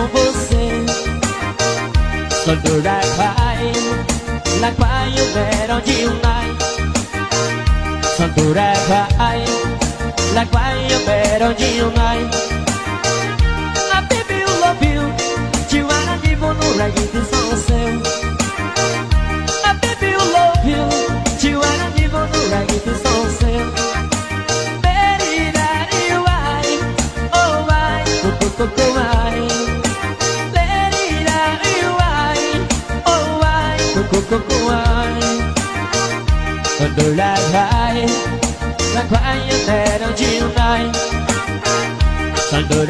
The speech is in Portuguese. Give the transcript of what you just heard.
com você. Quando la quai io vero di un mai. Quando la quai io vero di un mai. A baby you love you, ci guarda di bonura che ti sono seu. A baby you love you, ci guarda di bonura che ti sono seu. Baby daddy why, oh why, go why. Baby daddy why, oh why, go why. Quando la quai io vero di un mai. Quando